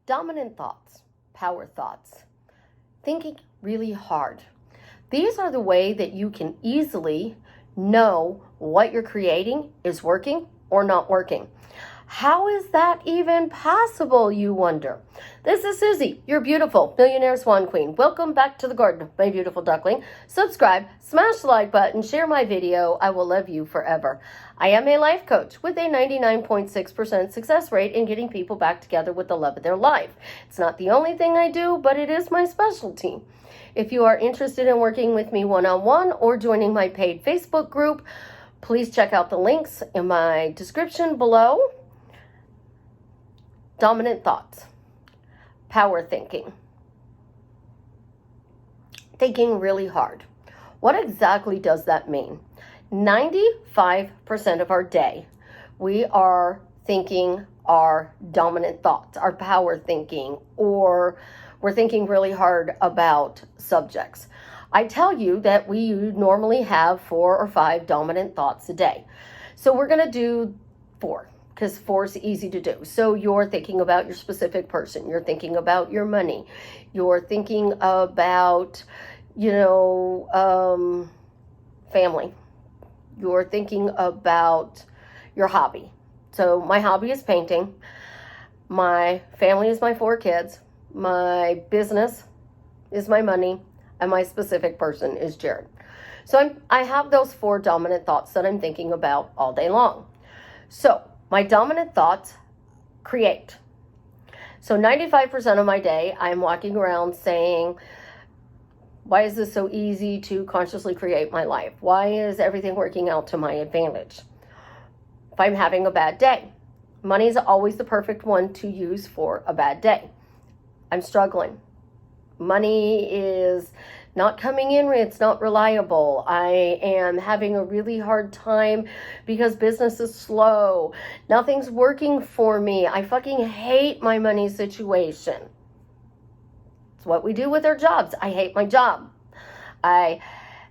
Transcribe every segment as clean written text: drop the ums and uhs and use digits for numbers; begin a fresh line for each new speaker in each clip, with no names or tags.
Dominant thoughts, power thoughts, thinking really hard. These are the way that you can easily know what you're creating is working or not working. How is that even possible, you wonder? This is Susie, your beautiful millionaire swan queen. Welcome back to the garden, my beautiful duckling. Subscribe, smash the like button, share my video. I will love you forever. I am a life coach with a 99.6% success rate in getting people back together with the love of their life. It's not the only thing I do, but it is my specialty. If you are interested in working with me one-on-one or joining my paid Facebook group, please check out the links in my description below. Dominant thoughts, power thinking, thinking really hard. What exactly does that mean? 95% of our day, we are thinking our dominant thoughts, our power thinking, or we're thinking really hard about subjects. I tell you that we normally have 4 or 5 dominant thoughts a day. So we're going to do 4. Because 4 is easy to do. So you're thinking about your specific person. You're thinking about your money. You're thinking about, family. You're thinking about your hobby. So my hobby is painting. My family is my 4 kids. My business is my money. And my specific person is Jared. So I have those 4 dominant thoughts that I'm thinking about all day long. So my dominant thoughts create. So 95% of my day, I'm walking around saying, why is this so easy to consciously create my life? Why is everything working out to my advantage? If I'm having a bad day, money is always the perfect one to use for a bad day. I'm struggling. Money is not coming in, it's not reliable. I am having a really hard time because business is slow. Nothing's working for me. I fucking hate my money situation. It's what we do with our jobs. I hate my job. I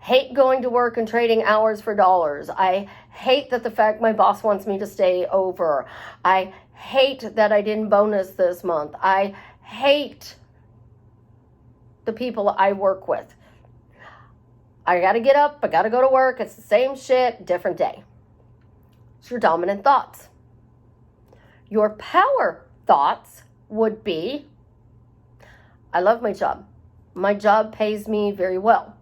hate going to work and trading hours for dollars. I hate that the fact my boss wants me to stay over. I hate that I didn't bonus this month. I hate the people I work with. I got to get up. I got to go to work. It's the same shit, different day. It's your dominant thoughts. Your power thoughts would be, I love my job. My job pays me very well.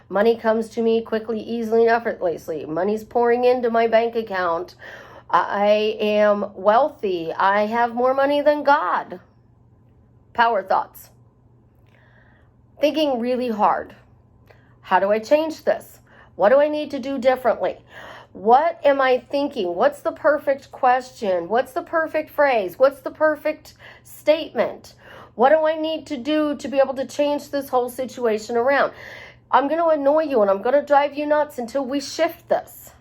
Money comes to me quickly, easily, and effortlessly. Money's pouring into my bank account. I am wealthy. I have more money than God. Power thoughts. Thinking really hard. How do I change this? What do I need to do differently? What am I thinking? What's the perfect question? What's the perfect phrase? What's the perfect statement? What do I need to do to be able to change this whole situation around? I'm going to annoy you and I'm going to drive you nuts until we shift this.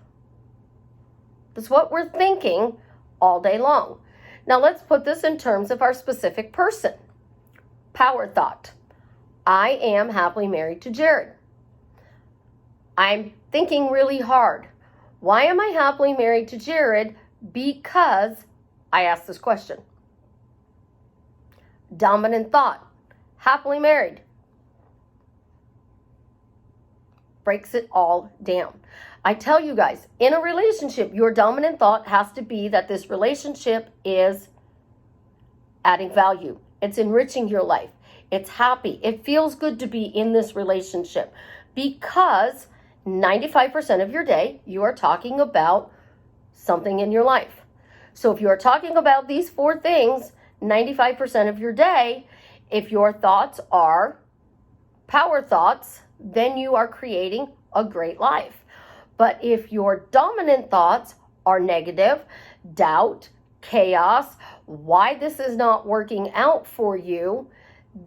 That's what we're thinking all day long. Now let's put this in terms of our specific person. Power thought. I am happily married to Jared. I'm thinking really hard. Why am I happily married to Jared? Because I asked this question. Dominant thought. Happily married. Breaks it all down. I tell you guys, in a relationship, your dominant thought has to be that this relationship is adding value. It's enriching your life. It's happy. It feels good to be in this relationship because 95% of your day, you are talking about something in your life. So if you are talking about these 4 things, 95% of your day, if your thoughts are power thoughts, then you are creating a great life. But if your dominant thoughts are negative, doubt, chaos, why this is not working out for you,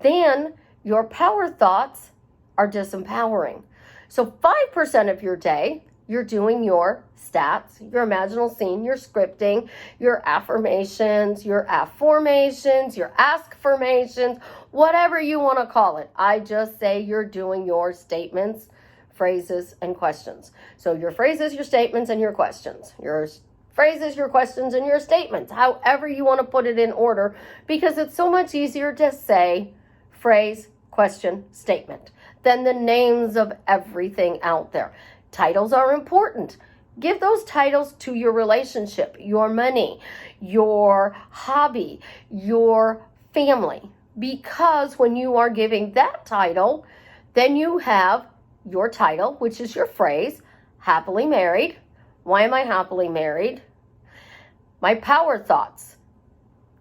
then your power thoughts are disempowering. So 5% of your day, you're doing your stats, your imaginal scene, your scripting, your affirmations, your afformations, your askformations, whatever you want to call it. I just say you're doing your statements, phrases, and questions. So your phrases, your statements, and your questions. Your phrases, your questions, and your statements, however you want to put it in order, because it's so much easier to say phrase, question, statement than the names of everything out there. Titles are important. Give those titles to your relationship, your money, your hobby, your family, because when you are giving that title, then you have your title, which is your phrase, happily married. Why am I happily married? My power thoughts.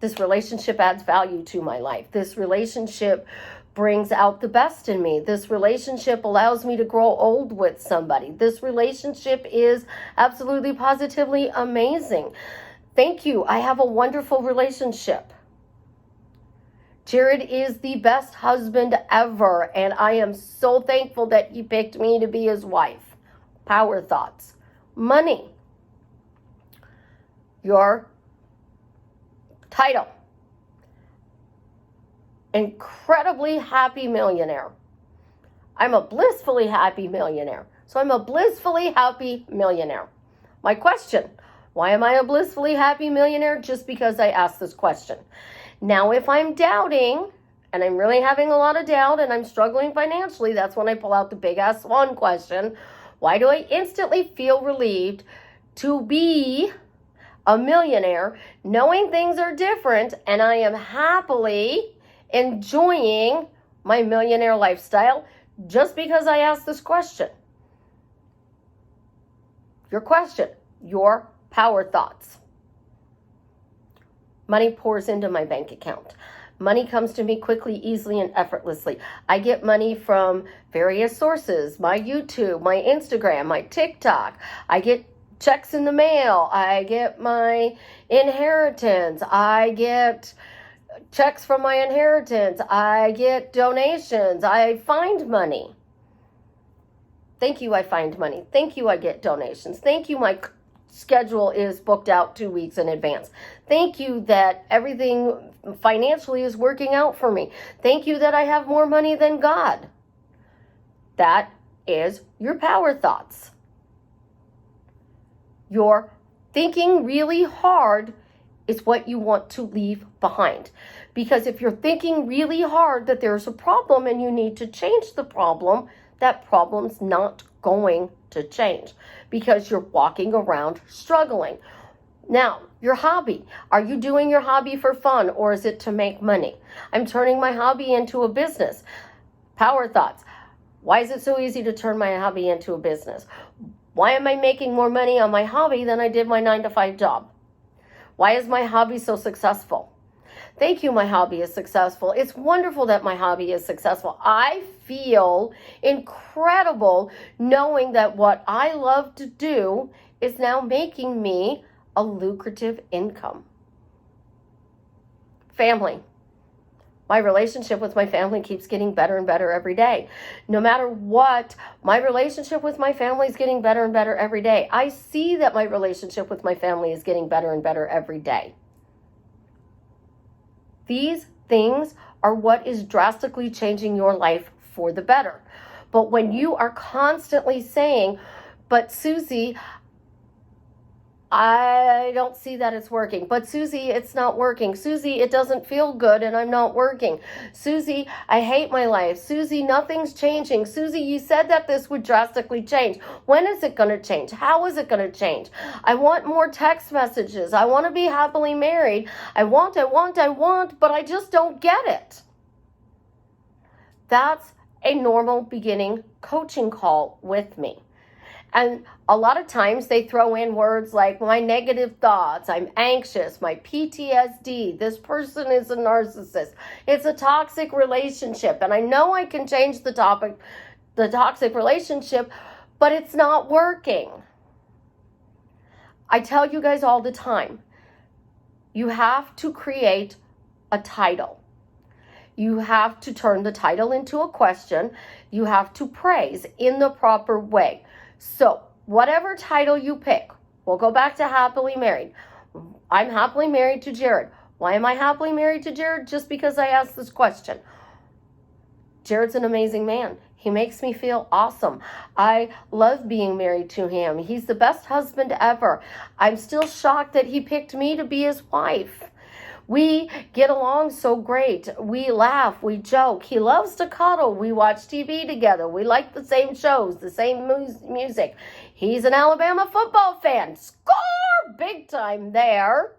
This relationship adds value to my life. This relationship brings out the best in me. This relationship allows me to grow old with somebody. This relationship is absolutely positively amazing. Thank you. I have a wonderful relationship. Jared is the best husband ever, and I am so thankful that he picked me to be his wife. Power thoughts. Money. Your title. Incredibly happy millionaire. I'm a blissfully happy millionaire. So I'm a blissfully happy millionaire. My question, why am I a blissfully happy millionaire? Just because I asked this question. Now, if I'm doubting, and I'm really having a lot of doubt, and I'm struggling financially, that's when I pull out the big ass one question. Why do I instantly feel relieved to be a millionaire, knowing things are different, and I am happily enjoying my millionaire lifestyle just because I asked this question? Your question, your power thoughts. Money pours into my bank account. Money comes to me quickly, easily, and effortlessly. I get money from various sources, my YouTube, my Instagram, my TikTok. I get checks in the mail. I get my inheritance. I get checks from my inheritance. I get donations. I find money. Thank you, I find money. Thank you, I get donations. Thank you, my schedule is booked out 2 weeks in advance. Thank you that everything financially is working out for me. Thank you that I have more money than God. That is your power thoughts. Your thinking really hard is what you want to leave behind. Because if you're thinking really hard that there's a problem and you need to change the problem, that problem's not going to change because you're walking around struggling. Now, your hobby. Are you doing your hobby for fun or is it to make money? I'm turning my hobby into a business. Power thoughts. Why is it so easy to turn my hobby into a business? Why am I making more money on my hobby than I did my 9-to-5 job? Why is my hobby so successful? Thank you, my hobby is successful. It's wonderful that my hobby is successful. I feel incredible knowing that what I love to do is now making me a lucrative income. Family. My relationship with my family keeps getting better and better every day. No matter what, my relationship with my family is getting better and better every day. I see that my relationship with my family is getting better and better every day. These things are what is drastically changing your life for the better. But when you are constantly saying, but Susie, I don't see that it's working. But Susie, it's not working. Susie, it doesn't feel good and I'm not working. Susie, I hate my life. Susie, nothing's changing. Susie, you said that this would drastically change. When is it going to change? How is it going to change? I want more text messages. I want to be happily married. I want, but I just don't get it. That's a normal beginning coaching call with me. And a lot of times they throw in words like my negative thoughts, I'm anxious, my PTSD, this person is a narcissist, it's a toxic relationship. And I know I can change the toxic relationship, but it's not working. I tell you guys all the time, you have to create a title. You have to turn the title into a question. You have to praise in the proper way. So whatever title you pick, we'll go back to happily married. I'm happily married to Jared. Why am I happily married to Jared? Just because I asked this question. Jared's an amazing man. He makes me feel awesome. I love being married to him. He's the best husband ever. I'm still shocked that he picked me to be his wife. We get along so great. We laugh, we joke. He loves to cuddle. We watch TV together. We like the same shows, the same music. He's an Alabama football fan. Score! Big time there.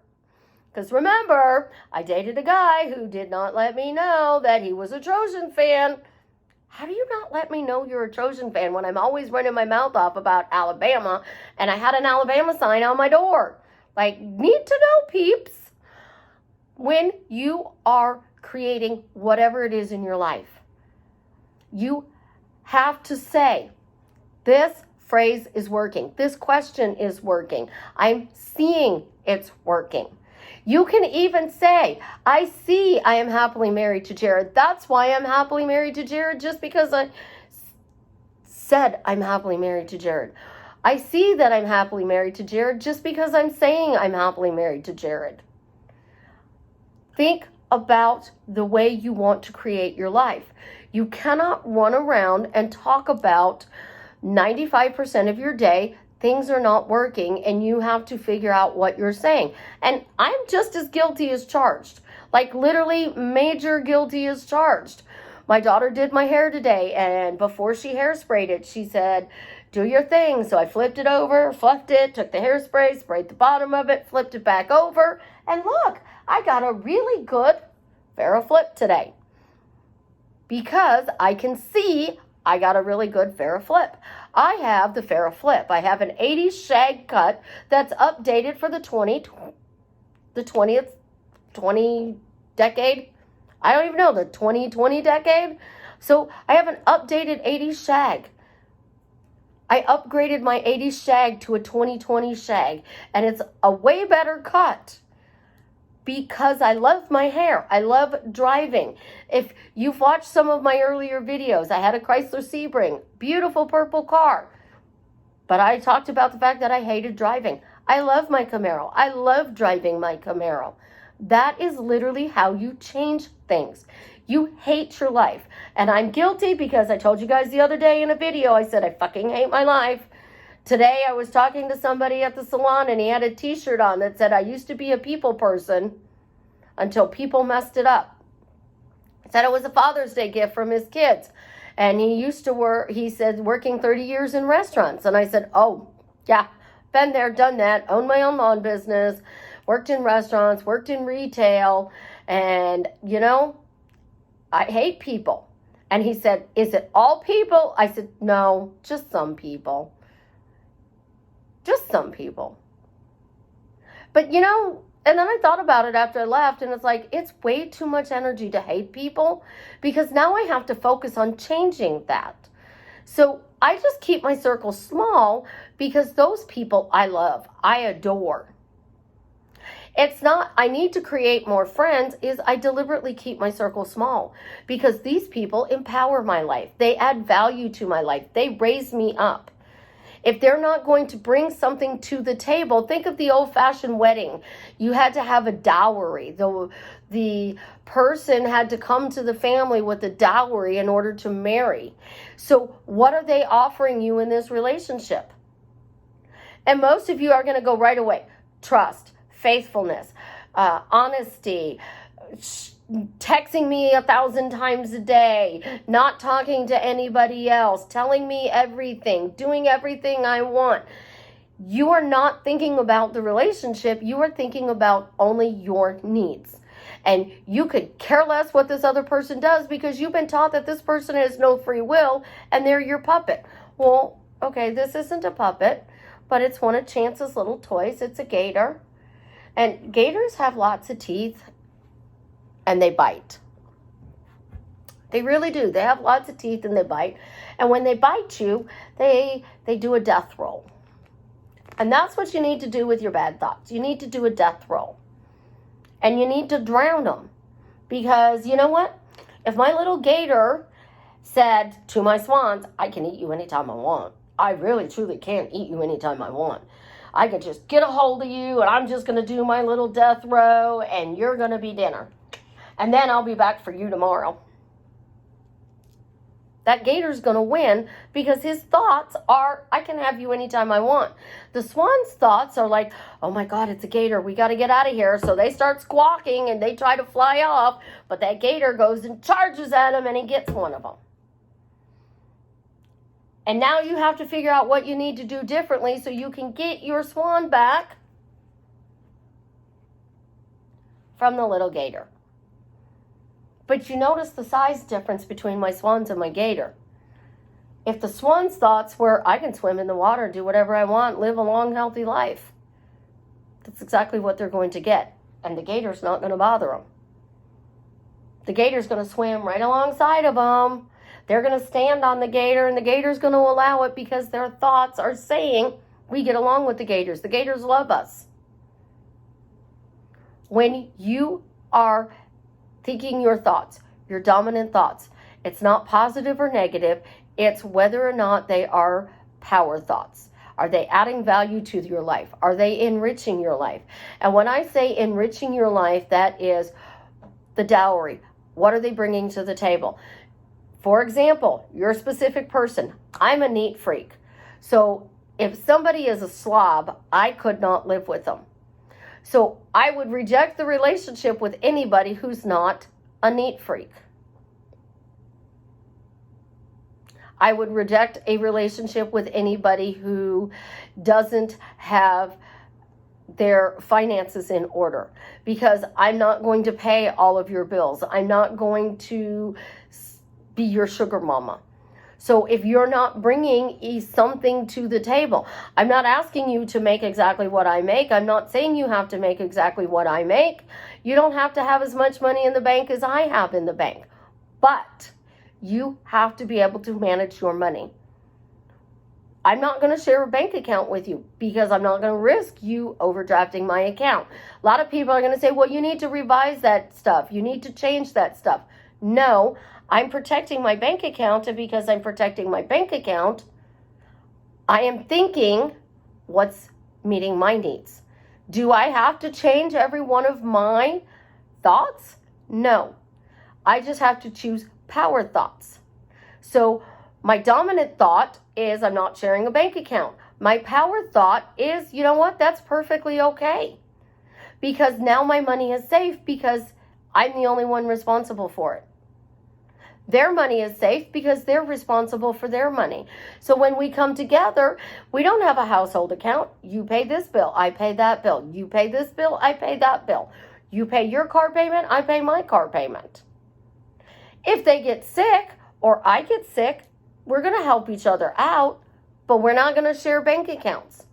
Because remember, I dated a guy who did not let me know that he was a Trojan fan. How do you not let me know you're a Trojan fan when I'm always running my mouth off about Alabama and I had an Alabama sign on my door? Like, need to know, peeps. When you are creating whatever it is in your life, you have to say, this phrase is working. This question is working. I'm seeing it's working. You can even say, I see I am happily married to Jared. That's why I'm happily married to Jared, just because I said I'm happily married to Jared. I see that I'm happily married to Jared just because I'm saying I'm happily married to Jared. Think about the way you want to create your life. You cannot run around and talk about 95% of your day, things are not working, and you have to figure out what you're saying. And I'm just as guilty as charged. Like literally major guilty as charged. My daughter did my hair today, and before she hairsprayed it, she said, do your thing. So I flipped it over, fluffed it, took the hairspray, sprayed the bottom of it, flipped it back over, and look, I got a really good Farrah flip today. Because I can see I got a really good Farrah flip. I have the Farrah flip. I have an 80s shag cut that's updated for the 20 decade. I don't even know, the 2020 decade. So I have an updated 80s shag. I upgraded my 80s shag to a 2020 shag, and it's a way better cut. Because I love my hair. I love driving. If you've watched some of my earlier videos, I had a Chrysler Sebring, beautiful purple car. But I talked about the fact that I hated driving. I love my Camaro. I love driving my Camaro. That is literally how you change things. You hate your life. And I'm guilty because I told you guys the other day in a video, I said I fucking hate my life. Today I was talking to somebody at the salon and he had a t-shirt on that said, I used to be a people person until people messed it up. He said it was a Father's Day gift from his kids. And he used to work, he said, working 30 years in restaurants. And I said, oh, yeah, been there, done that, owned my own lawn business, worked in restaurants, worked in retail. And, you know, I hate people. And he said, is it all people? I said, no, just some people. Just some people. But you know, and then I thought about it after I left, and it's like, it's way too much energy to hate people because now I have to focus on changing that. So I just keep my circle small because those people I love, I adore. It's not, I need to create more friends, is I deliberately keep my circle small because these people empower my life. They add value to my life. They raise me up. If they're not going to bring something to the table, think of the old-fashioned wedding. You had to have a dowry. The person had to come to the family with a dowry in order to marry. So what are they offering you in this relationship? And most of you are going to go right away. Trust, faithfulness, honesty, texting me 1,000 times a day, not talking to anybody else, telling me everything, doing everything I want. You are not thinking about the relationship. You are thinking about only your needs. And you could care less what this other person does because you've been taught that this person has no free will and they're your puppet. Well, okay, this isn't a puppet, but it's one of Chance's little toys. It's a gator. And gators have lots of teeth. And they bite. They really do. They have lots of teeth and they bite. And when they bite you, they do a death roll. And that's what you need to do with your bad thoughts. You need to do a death roll. And you need to drown them. Because you know what? If my little gator said to my swans, I can eat you anytime I want. I really, truly can eat you anytime I want. I can just get a hold of you and I'm just going to do my little death row and you're going to be dinner. And then I'll be back for you tomorrow. that gator's going to win because his thoughts are, I can have you anytime I want. The swan's thoughts are like, oh my God, it's a gator. We got to get out of here. So they start squawking and they try to fly off, but that gator goes and charges at him and he gets one of them. And now you have to figure out what you need to do differently so you can get your swan back from the little gator. But you notice the size difference between my swans and my gator. If the swan's thoughts were, I can swim in the water, do whatever I want, live a long, healthy life, that's exactly what they're going to get. And the gator's not going to bother them. The gator's going to swim right alongside of them. They're going to stand on the gator, and the gator's going to allow it because their thoughts are saying, we get along with the gators. The gators love us. When you are thinking your thoughts, your dominant thoughts, it's not positive or negative. It's whether or not they are power thoughts. Are they adding value to your life? Are they enriching your life? And when I say enriching your life, that is the dowry. What are they bringing to the table? For example, you're a specific person. I'm a neat freak. So if somebody is a slob, I could not live with them. So I would reject the relationship with anybody who's not a neat freak. I would reject a relationship with anybody who doesn't have their finances in order, because I'm not going to pay all of your bills. I'm not going to be your sugar mama. So if you're not bringing something to the table, I'm not asking you to make exactly what I make. I'm not saying you have to make exactly what I make. You don't have to have as much money in the bank as I have in the bank. But you have to be able to manage your money. I'm not going to share a bank account with you because I'm not going to risk you overdrafting my account. A lot of people are going to say, well, you need to revise that stuff. You need to change that stuff. No, I'm protecting my bank account, and because I'm protecting my bank account, I am thinking what's meeting my needs. Do I have to change every one of my thoughts? No. I just have to choose power thoughts. So my dominant thought is I'm not sharing a bank account. My power thought is, you know what, that's perfectly okay. Because now my money is safe because I'm the only one responsible for it. Their money is safe because they're responsible for their money. So when we come together, we don't have a household account. You pay this bill, I pay that bill. You pay this bill, I pay that bill. You pay your car payment, I pay my car payment. If they get sick or I get sick, we're going to help each other out, but we're not going to share bank accounts.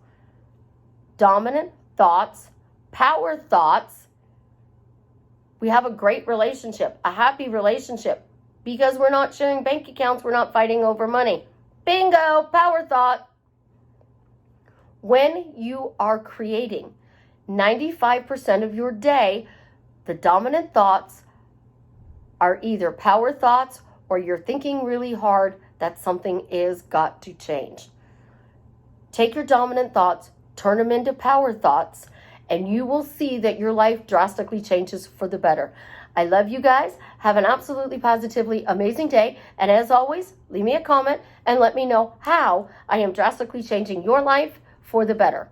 Dominant thoughts, power thoughts. We have a great relationship, a happy relationship. Because we're not sharing bank accounts, we're not fighting over money. Bingo, power thought. When you are creating 95% of your day, the dominant thoughts are either power thoughts or you're thinking really hard that something is got to change. Take your dominant thoughts, turn them into power thoughts, and you will see that your life drastically changes for the better. I love you guys. Have an absolutely positively amazing day. And as always, leave me a comment and let me know how I am drastically changing your life for the better.